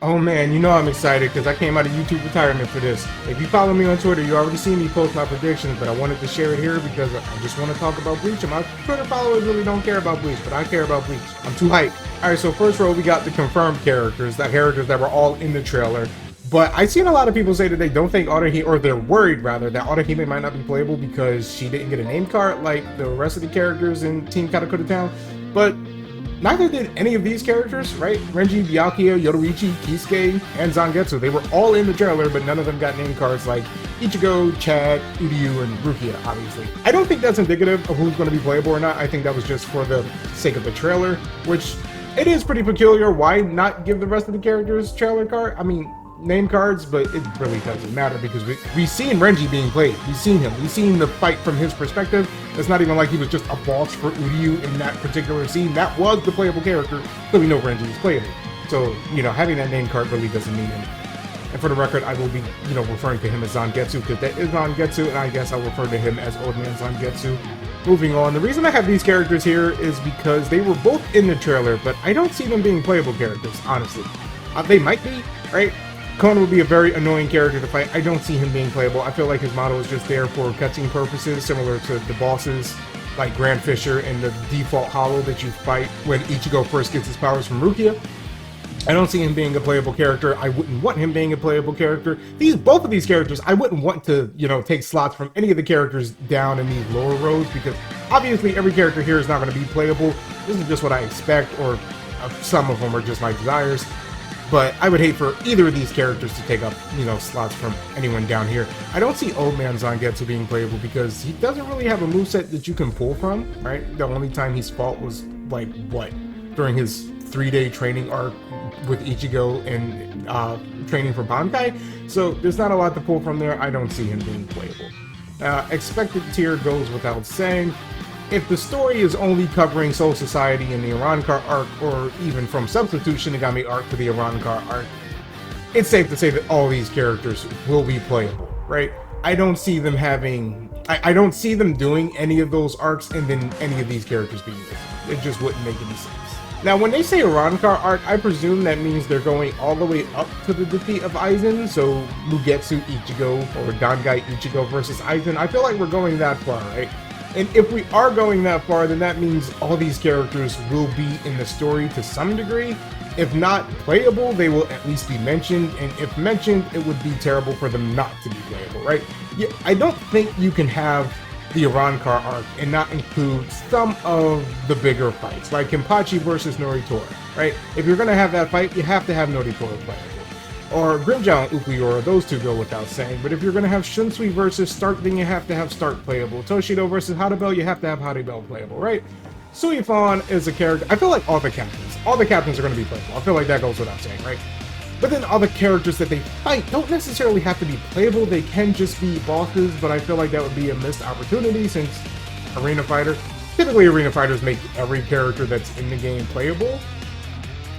Oh man, you know I'm excited because I came out of YouTube retirement for this. If you follow me on Twitter, you already see me post my predictions, but I wanted to share it here because I just want to talk about Bleach. And my Twitter followers really don't care about Bleach, but I care about Bleach. I'm too hyped. Alright, so first row, we got the confirmed characters, the characters that were all in the trailer. But I've seen a lot of people say that they don't think 𝐼𝐼𝐲, or they're worried rather, that 𝐼𝐼𝐲 might not be playable because she didn't get a name card like the rest of the characters in Team Katakura But neither did any of these characters, right? Renji, Byakuya, Yoruichi, Kisuke, and Zangetsu. They were all in the trailer, but none of them got name cards like Ichigo, Chad, Uryu, and Rukia, obviously. I don't think that's indicative of who's going to be playable or not. I think that was just for the sake of the trailer, which it is pretty peculiar. Why not give the rest of the characters trailer card? I mean, name cards, but it really doesn't matter because we've seen Renji being played. We've seen him. We've seen the fight from his perspective. It's not even like he was just a boss for Uryu in that particular scene. That was the playable character, so we know Renji is playable. So, you know, having that name card really doesn't mean anything. And for the record, I will be, you know, referring to him as Zangetsu because that is Zangetsu, and I guess I'll refer to him as Old Man Zangetsu. Moving on, the reason I have these characters here is because they were both in the trailer, but I don't see them being playable characters, honestly. They might be, right? Kono would be a very annoying character to fight. I don't see him being playable. I feel like his model is just there for cutscene purposes, similar to the bosses like Grand Fisher and the default hollow that you fight when Ichigo first gets his powers from Rukia. I don't see him being a playable character. I wouldn't want him being a playable character. Both of these characters, I wouldn't want to, you know, take slots from any of the characters down in these lower rows because obviously every character here is not going to be playable. This is just what I expect, or some of them are just my desires. But I would hate for either of these characters to take up, you know, slots from anyone down here. I don't see Old Man Zangetsu being playable because he doesn't really have a moveset that you can pull from, right? The only time he's fought was, like, what? During his 3-day training arc with Ichigo and training for Bankai. So there's not a lot to pull from there. I don't see him being playable. Expected tier goes without saying. If the story is only covering Soul Society and the Arrancar arc, or even from Substitute Shinigami arc to the Arrancar arc, it's safe to say that all these characters will be playable, right? I don't see them having... I don't see them doing any of those arcs and then any of these characters being missing. It just wouldn't make any sense. Now, when they say Arrancar arc, I presume that means they're going all the way up to the defeat of Aizen, so Mugetsu Ichigo or Dangai Ichigo versus Aizen. I feel like we're going that far, right? And if we are going that far, then that means all these characters will be in the story to some degree. If not playable, they will at least be mentioned, and if mentioned, it would be terrible for them not to be playable, right? Yeah, I don't think you can have the Arrancar arc and not include some of the bigger fights, like Kenpachi versus Noritora, right? If you're going to have that fight, you have to have Noritora playable. Or Grimmjow and Ulquiorra, those two go without saying. But if you're going to have Shunsui versus Stark, then you have to have Stark playable. Toshido versus Haribel, you have to have Haribel playable, right? Suifan is a character... I feel like all the captains are going to be playable. I feel like that goes without saying, right? But then all the characters that they fight don't necessarily have to be playable. They can just be bosses, but I feel like that would be a missed opportunity since typically arena fighters make every character that's in the game playable.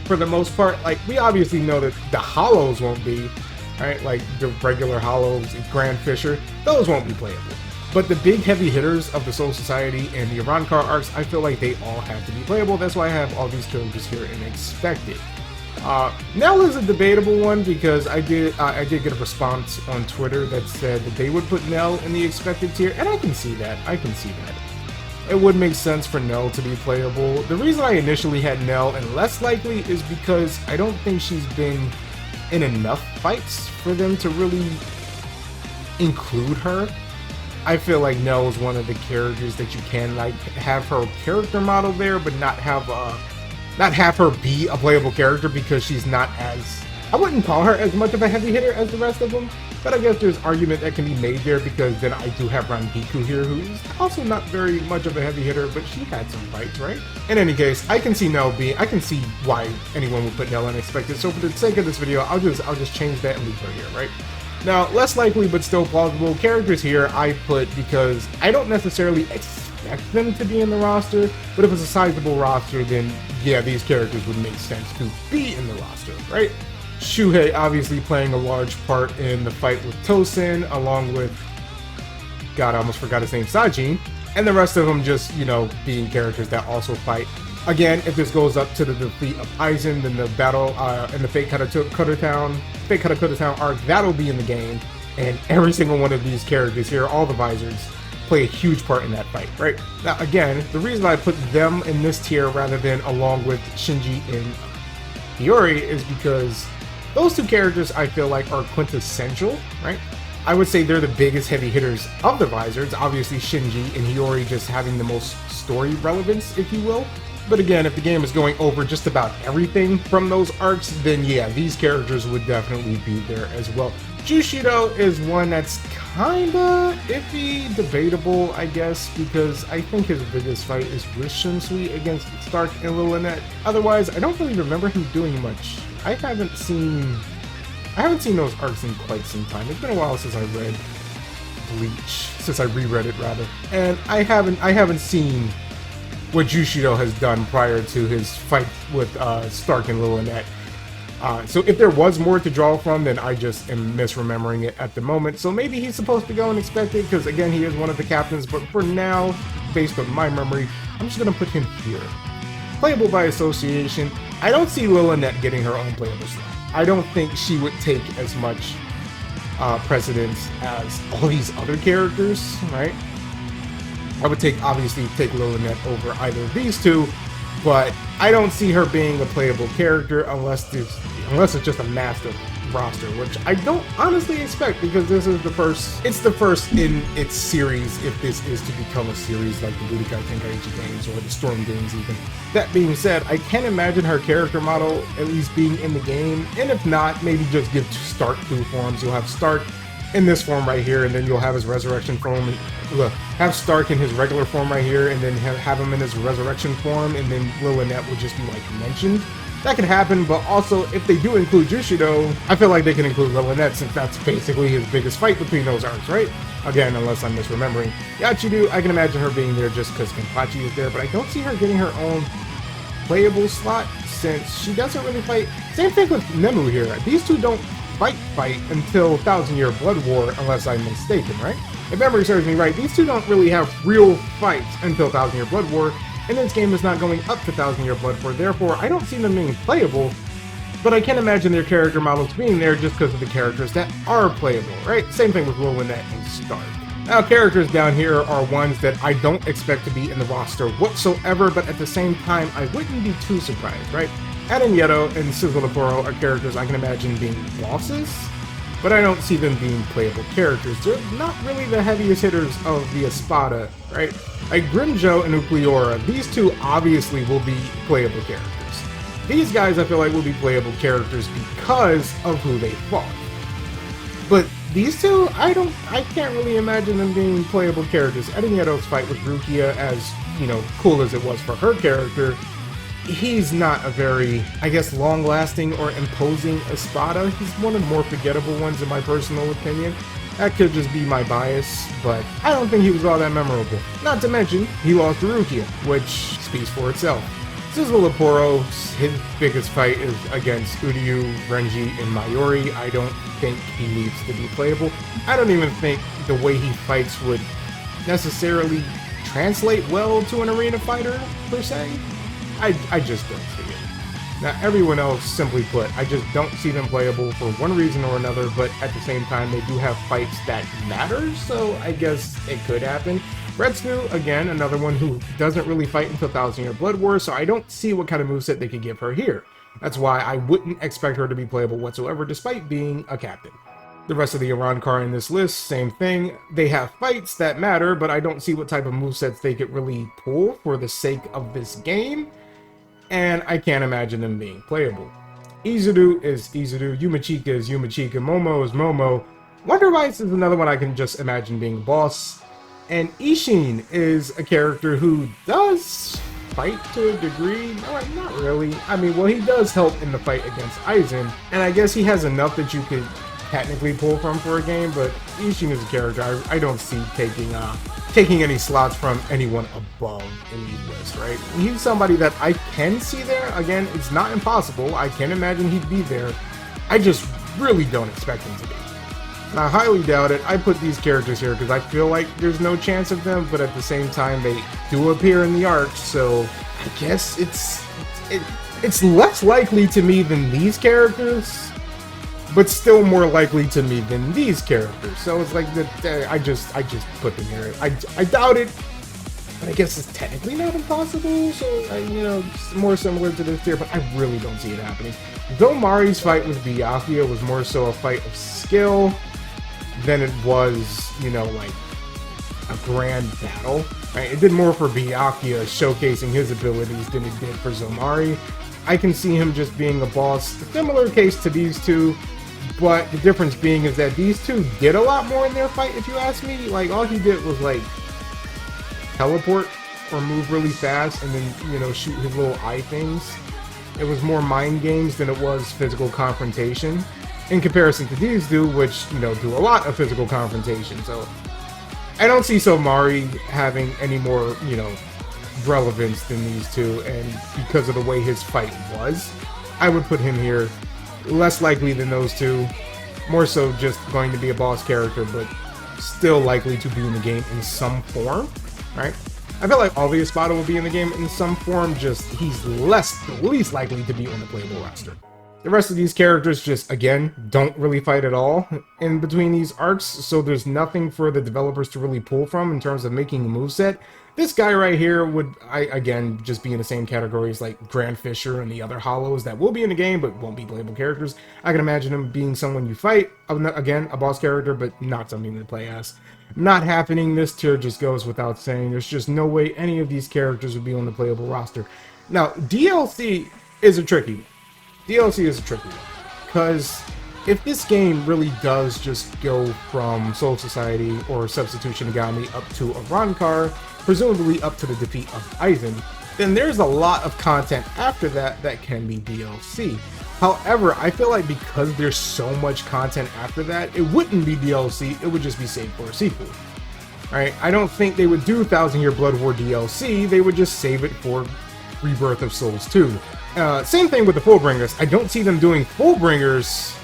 For the most part, like, we obviously know that the hollows won't be, right? Like the regular hollows, Grand Fisher, those won't be playable. But the big heavy hitters of the Soul Society and the Arrancar arcs, I feel like they all have to be playable. That's why I have all these characters here and expected. Nell is a debatable one because I did get a response on Twitter that said that they would put Nell in the expected tier, and I can see that. It would make sense for Nell to be playable. The reason I initially had Nell and less likely is because I don't think she's been in enough fights for them to really include her. I feel like Nell is one of the characters that you can, like, have her character model there, but not have her be a playable character because she's not as... I wouldn't call her as much of a heavy hitter as the rest of them, but I guess there's argument that can be made there because then I do have Rangiku here, who's also not very much of a heavy hitter, but she had some fights, right? In any case, I can see why anyone would put Nell unexpected, so for the sake of this video, I'll just change that and leave her here, right? Now, less likely but still plausible characters here I put because I don't necessarily expect them to be in the roster, but if it's a sizable roster, then yeah, these characters would make sense to be in the roster, right? Shuhei obviously playing a large part in the fight with Tosen, along with, God, I almost forgot his name, Sajin, and the rest of them just, you know, being characters that also fight Again, if this goes up to the defeat of Aizen, then the battle in the Fate Katakuta arc, that'll be in the game, and every single one of these characters here, all the visors, play a huge part in that fight, right? Now, again, the reason I put them in this tier rather than along with Shinji and Hiyori is because those two characters I feel like are quintessential, right? I would say they're the biggest heavy hitters of the visors, obviously Shinji and Hiyori just having the most story relevance, if you will. But again, if the game is going over just about everything from those arcs, then yeah, these characters would definitely be there as well. Jushido is one that's kinda iffy, debatable, I guess, because I think his biggest fight is with Shunsui against Stark and Lilith. Otherwise, I don't really remember him doing much. I haven't seen those arcs in quite some time. It's been a while since I read Bleach, since I reread it rather, and I haven't seen what Jushido has done prior to his fight with Stark and Lilith. So if there was more to draw from, then I just am misremembering it at the moment. So maybe he's supposed to go unexpected, because again, he is one of the captains, but for now, based on my memory, I'm just gonna put him here. Playable by association. I don't see Lilith getting her own playable slot. I don't think she would take as much precedence as all these other characters, right? I would obviously take Lilith over either of these two, but I don't see her being a playable character unless it's just a massive roster, which I don't honestly expect, because this is the first in its series, if this is to become a series like the 𝐒𝐥𝐬𝐞𝐫𝐞 games or the Storm games even. That being said, I can imagine her character model at least being in the game, and if not, maybe just give Stark two forms. You'll have Stark in this form right here, and then you'll have his resurrection form, and have Stark in his regular form right here, and then have him in his resurrection form, and then Lilith will just be like mentioned. That could happen, but also if they do include Jushido, I feel like they can include Lilith, since that's basically his biggest fight between those arcs, right? Again, unless I'm misremembering. Yachidu, I can imagine her being there just because Kenpachi is there, but I don't see her getting her own playable slot, since she doesn't really fight. Same thing with Nemu here. These two don't fight until 1000-Year Blood War, unless I'm mistaken, right? If memory serves me right, these two don't really have real fights until 1000-Year Blood War, and this game is not going up to 1000-Year Blood War, therefore I don't see them being playable, but I can imagine their character models being there just because of the characters that are playable, right? Same thing with Lilith and Stark. Now, characters down here are ones that I don't expect to be in the roster whatsoever, but at the same time, I wouldn't be too surprised, right? Eren Yeto and Sizzle are characters I can imagine being bosses, but I don't see them being playable characters. They're not really the heaviest hitters of the Espada, right? Like Grimmjow and 𝐤𝐼𝐽, these two obviously will be playable characters. These guys I feel like will be playable characters because of who they fought. But these two, I can't really imagine them being playable characters. Eren Yeto's fight with Rukia, as cool as it was for her character, he's not a very, I guess, long-lasting or imposing Espada. He's one of the more forgettable ones in my personal opinion. That could just be my bias, but I don't think he was all that memorable. Not to mention, he lost to Rukia, which speaks for itself. Sizzle, his biggest fight is against Uryu, Renji, and Mayuri. I don't think he needs to be playable. I don't even think the way he fights would necessarily translate well to an arena fighter, per se. I just don't see it. Now, everyone else, simply put, I just don't see them playable for one reason or another, but at the same time, they do have fights that matter, so I guess it could happen. Retsu, again, another one who doesn't really fight until 1000-Year Blood War, so I don't see what kind of moveset they could give her here. That's why I wouldn't expect her to be playable whatsoever, despite being a captain. The rest of the Arrancar in this list, same thing. They have fights that matter, but I don't see what type of movesets they could really pull for the sake of this game, and I can't imagine them being playable. Izuru is Izuru, Yumachika is Yumachika, Momo is Momo. Wonder Rice is another one I can just imagine being boss. And Isshin is a character who does fight to a degree. No, not really. I mean, well, he does help in the fight against Aizen, and I guess he has enough that you could technically pull from for a game, but Isshin is a character I don't see taking any slots from anyone above in these lists, right? He's somebody that I can see there. Again, it's not impossible. I can imagine he'd be there. I just really don't expect him to be. And I highly doubt it. I put these characters here because I feel like there's no chance of them, but at the same time, they do appear in the arcs, so I guess it's less likely to me than these characters, but still more likely to me than these characters. So it's like that. I just put them here. I doubt it, but I guess it's technically not impossible. So you know, it's more similar to this tier, but I really don't see it happening. Though Mari's fight with Byakuya was more so a fight of skill than it was, you know, like a grand battle. Right? It did more for Byakuya showcasing his abilities than it did for Zombari. I can see him just being a boss. Similar case to these two, but the difference being is that these two did a lot more in their fight, if you ask me. Like, all he did was, like, teleport or move really fast and then, you know, shoot his little eye things. It was more mind games than it was physical confrontation, in comparison to these two, which, you know, do a lot of physical confrontation. So I don't see Mari having any more, you know, relevance than these two, and because of the way his fight was, I would put him here. Less likely than those two, more so just going to be a boss character, but still likely to be in the game in some form, right? I feel like all Espada will be in the game in some form, just he's least likely to be on the playable roster. The rest of these characters just, again, don't really fight at all in between these arcs, so there's nothing for the developers to really pull from in terms of making a moveset. This guy right here would, again, just be in the same categories like Grand Fisher and the other Hollows that will be in the game but won't be playable characters. I can imagine him being someone you fight, again, a boss character, but not something to play as. Not happening. This tier just goes without saying. There's just no way any of these characters would be on the playable roster. Now, DLC is a tricky one. Because if this game really does just go from Soul Society or Substitution Agami up to Arrancar, presumably up to the defeat of Aizen, then there's a lot of content after that that can be DLC. However, I feel like because there's so much content after that, it wouldn't be DLC, it would just be saved for a sequel. Right? I don't think they would do Thousand Year Blood War DLC, they would just save it for Rebirth of Souls 2. Same thing with the Fullbringers. I don't see them doing Fullbringers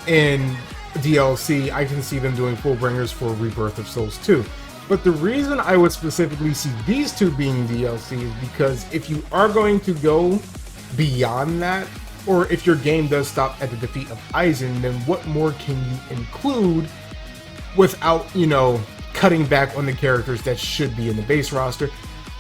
in DLC. I can see them doing Fullbringers for Rebirth of Souls 2. But the reason I would specifically see these two being DLC is because if you are going to go beyond that, or if your game does stop at the defeat of Aizen, then what more can you include without, you know, cutting back on the characters that should be in the base roster?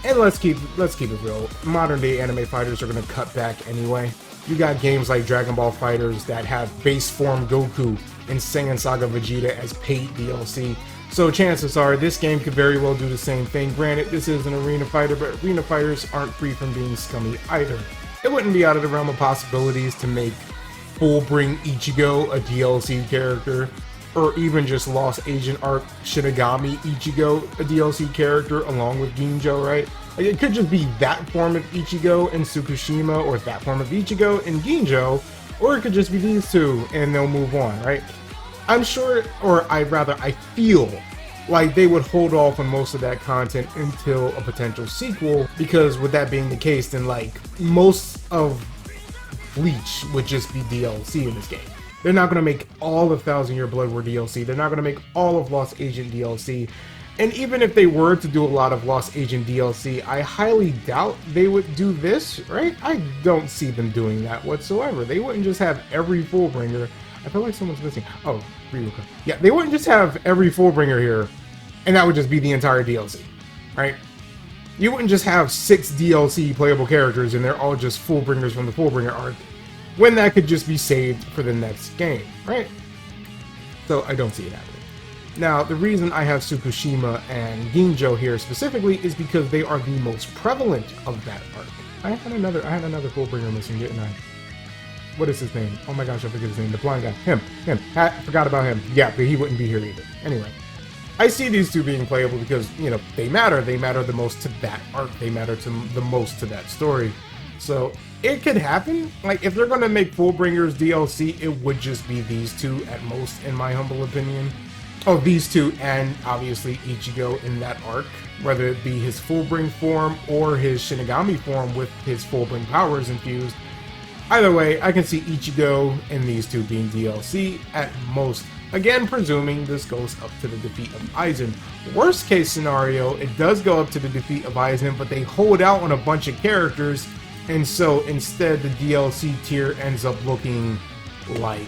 And let's keep it real. Modern day anime fighters are going to cut back anyway. You got games like Dragon Ball FighterZ that have base form Goku and Saiyan Saga Vegeta as paid DLC. So chances are this game could very well do the same thing. Granted, this is an arena fighter, but arena fighters aren't free from being scummy either. It wouldn't be out of the realm of possibilities to make Fullbring Ichigo a DLC character, or even just Lost Agent Arc Shinigami Ichigo a DLC character along with Ginjo, right? Like, it could just be that form of Ichigo in Tsukushima, or that form of Ichigo in Ginjo, or it could just be these two and they'll move on, right? I'm sure, or I feel like they would hold off on most of that content until a potential sequel, because with that being the case, then like most of Bleach would just be DLC in this game. They're not going to make all of Thousand Year Blood War DLC. They're not going to make all of Lost Agent DLC. And even if they were to do a lot of Lost Agent DLC, I highly doubt they would do this, right? I don't see them doing that whatsoever. They wouldn't just have every Fullbringer. I feel like someone's missing. Oh, Ryuka. Yeah, they wouldn't just have every Fullbringer here, and that would just be the entire DLC, right? You wouldn't just have 6 DLC playable characters, and they're all just Fullbringers from the Fullbringer arc, when that could just be saved for the next game, right? So I don't see it happening. Now, the reason I have Tsukushima and Ginjo here specifically is because they are the most prevalent of that arc. I had another Fullbringer missing, didn't I? What is his name? Oh my gosh, I forget his name. The blind guy. Him. I forgot about him. Yeah, but he wouldn't be here either. Anyway, I see these two being playable because, you know, they matter. They matter the most to that arc. They matter the most to that story. So it could happen. Like, if they're going to make Fullbringers DLC, it would just be these two at most, in my humble opinion. Oh, these two, and obviously Ichigo in that arc, whether it be his Fullbring form or his Shinigami form with his Fullbring powers infused. Either way, I can see Ichigo and these two being DLC at most. Again, presuming this goes up to the defeat of 𝐼𝐳𝐼𝐴. Worst case scenario, it does go up to the defeat of 𝐼𝐳𝐼𝐴, but they hold out on a bunch of characters, and so instead the DLC tier ends up looking like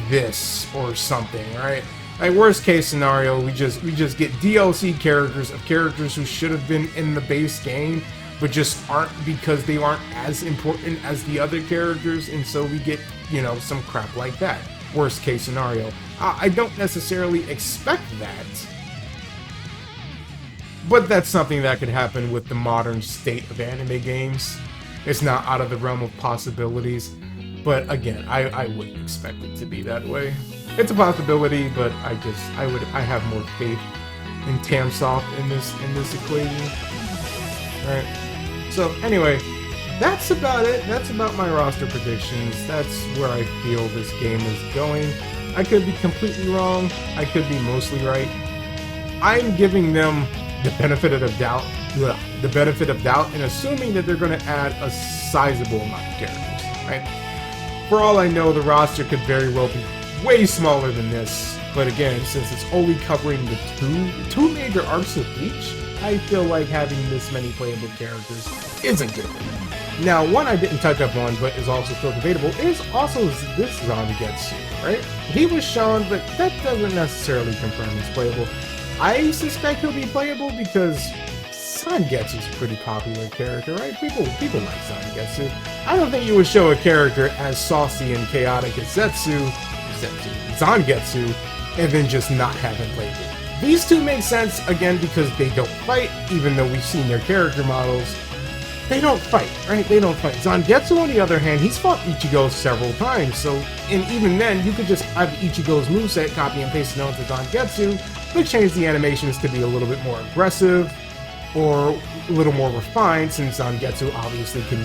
this or something, right? Like, worst case scenario, we just get DLC characters of characters who should have been in the base game, but just aren't because they aren't as important as the other characters, and so we get, you know, some crap like that. Worst case scenario. I don't necessarily expect that, but that's something that could happen with the modern state of anime games. It's not out of the realm of possibilities, but again, I wouldn't expect it to be that way. It's a possibility, but I have more faith in Tamsoft in this equation. Alright. So anyway, that's about it. That's about my roster predictions. That's where I feel this game is going. I could be completely wrong. I could be mostly right. I'm giving them the benefit of the doubt. The benefit of doubt, and assuming that they're going to add a sizable amount of characters. Right? For all I know, the roster could very well be way smaller than this. But again, since it's only covering the two major arcs of Bleach, I feel like having this many playable characters is a good thing. Now, one I didn't touch up on, but is also still debatable, is also this 𝐤𝐼𝐳𝐼𝐴, right? He was shown, but that doesn't necessarily confirm he's playable. I suspect he'll be playable because 𝐤𝐼𝐳𝐼𝐴 is a pretty popular character, right? People like 𝐤𝐼𝐳𝐼𝐴. I don't think you would show a character as saucy and chaotic as 𝐤𝐼𝐳𝐼𝐴, and then just not have him playable. These two make sense, again, because they don't fight, even though we've seen their character models. They don't fight, right? They don't fight. 𝐤𝐼𝐳𝐼𝐴, on the other hand, he's fought Ichigo several times, so, and even then, you could just have Ichigo's moveset, copy and paste it onto 𝐤𝐼𝐳𝐼𝐴, but change the animations to be a little bit more aggressive, or a little more refined, since 𝐤𝐼𝐳𝐼𝐴 obviously can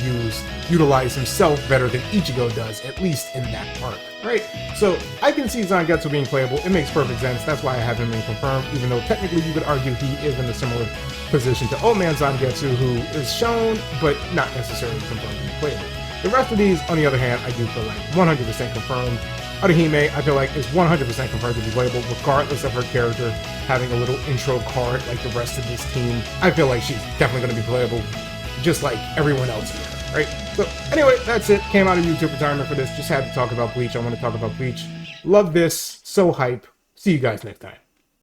utilize himself better than Ichigo does, at least in that arc, right? So I can see 𝐤𝐼𝐳𝐼𝐴 being playable. It makes perfect sense. That's why I have him in confirmed, even though technically you could argue he is in a similar position to Old Man 𝐤𝐼𝐳𝐼𝐴, who is shown, but not necessarily confirmed to be playable. The rest of these, on the other hand, I do feel like 100% confirmed. 𝐼𝐴, I feel like, is 100% confirmed to be playable, regardless of her character having a little intro card like the rest of this team. I feel like she's definitely going to be playable, just like everyone else here, right? So, anyway, that's it. Came out of YouTube retirement for this. Just had to talk about Bleach. I want to talk about Bleach. Love this. So hype. See you guys next time.